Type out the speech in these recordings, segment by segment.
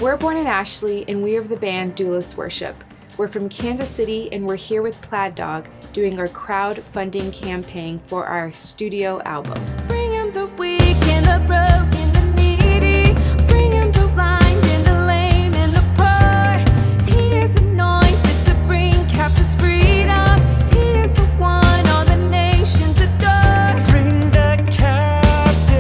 We're born in Ashley, and we are the band Doulos Worship. We're from Kansas City, and we're here with Plaid Dog doing our crowdfunding campaign for our studio album. Bring him the weak and the broken, the needy. Bring him the blind and the lame and the poor. He is anointed to bring captives freedom. He is the one all the nations adore. Bring the captives,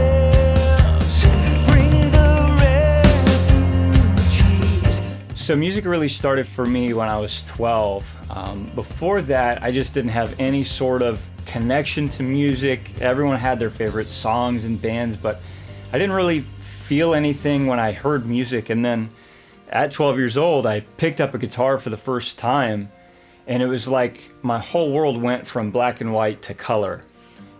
bring the refugees. So music really started for me when I was 12. Before that, I just didn't have any sort of connection to music. Everyone had their favorite songs and bands, but I didn't really feel anything when I heard music. And then at 12 years old, I picked up a guitar for the first time, and it was like my whole world went from black and white to color.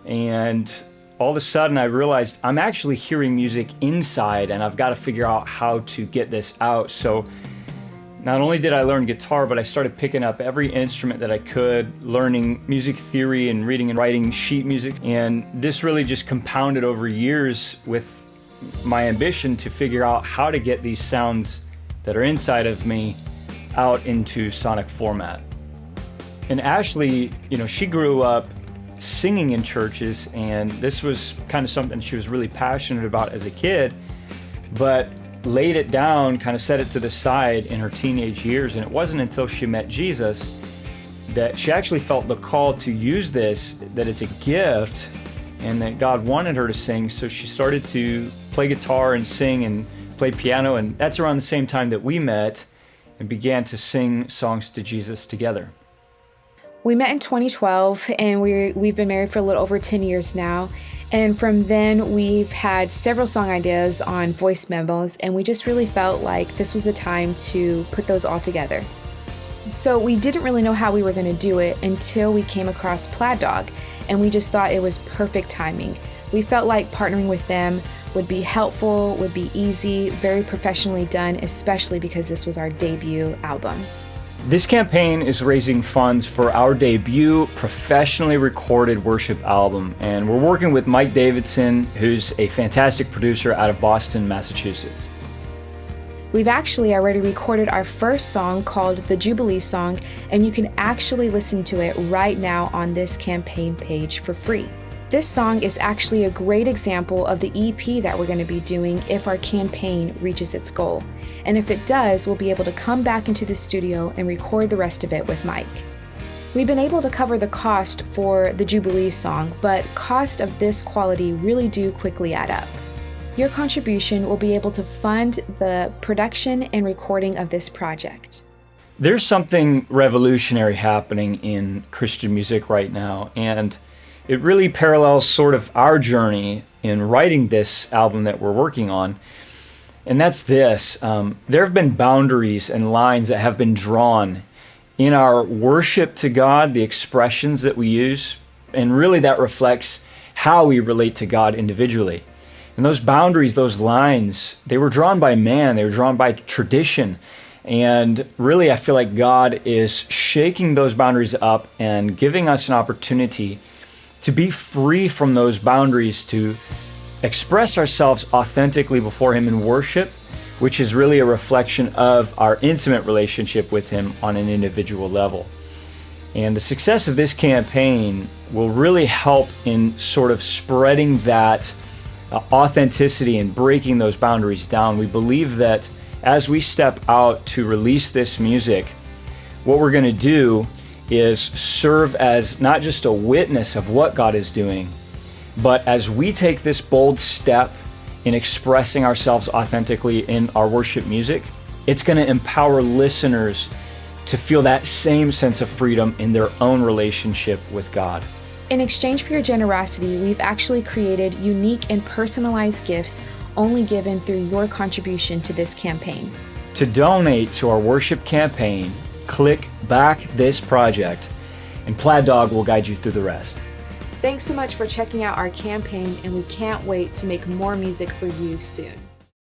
And all of a sudden I realized I'm actually hearing music inside, and I've got to figure out how to get this out. So not only did I learn guitar, but I started picking up every instrument that I could, learning music theory and reading and writing sheet music. And this really just compounded over years with my ambition to figure out how to get these sounds that are inside of me out into sonic format. And Ashley, she grew up singing in churches, and this was kind of something she was really passionate about as a kid, but laid it down, kind of set it to the side in her teenage years. And it wasn't until she met Jesus that she actually felt the call to use this, that it's a gift, and that God wanted her to sing. So she started to play guitar and sing and play piano, and that's around the same time that we met and began to sing songs to Jesus together. We met in 2012, and we've been married for a little over 10 years now. And from then, we've had several song ideas on voice memos, and we just really felt like this was the time to put those all together. So we didn't really know how we were going to do it until we came across Plaid Dog, and we just thought it was perfect timing. We felt like partnering with them would be helpful, would be easy, very professionally done, especially because this was our debut album. This campaign is raising funds for our debut professionally recorded worship album, and we're working with Mike Davidson, who's a fantastic producer out of Boston, Massachusetts. We've actually already recorded our first song called the Jubilee Song, and you can actually listen to it right now on this campaign page for free. This song is actually a great example of the EP that we're going to be doing if our campaign reaches its goal. And if it does, we'll be able to come back into the studio and record the rest of it with Mike. We've been able to cover the cost for the Jubilee Song, but costs of this quality really do quickly add up. Your contribution will be able to fund the production and recording of this project. There's something revolutionary happening in Christian music right now, and it really parallels sort of our journey in writing this album that we're working on. And that's this. There have been boundaries and lines that have been drawn in our worship to God, the expressions that we use, and really that reflects how we relate to God individually. And those boundaries, those lines, they were drawn by man, they were drawn by tradition. And really, I feel like God is shaking those boundaries up and giving us an opportunity to be free from those boundaries, to express ourselves authentically before Him in worship, which is really a reflection of our intimate relationship with Him on an individual level. And the success of this campaign will really help in sort of spreading that authenticity and breaking those boundaries down. We believe that as we step out to release this music, what we're going to do is serve as not just a witness of what God is doing, but as we take this bold step in expressing ourselves authentically in our worship music, it's going to empower listeners to feel that same sense of freedom in their own relationship with God. In exchange for your generosity, we've actually created unique and personalized gifts only given through your contribution to this campaign. To donate to our worship campaign, click Back This Project, and Plaid Dog will guide you through the rest. Thanks so much for checking out our campaign, and we can't wait to make more music for you soon.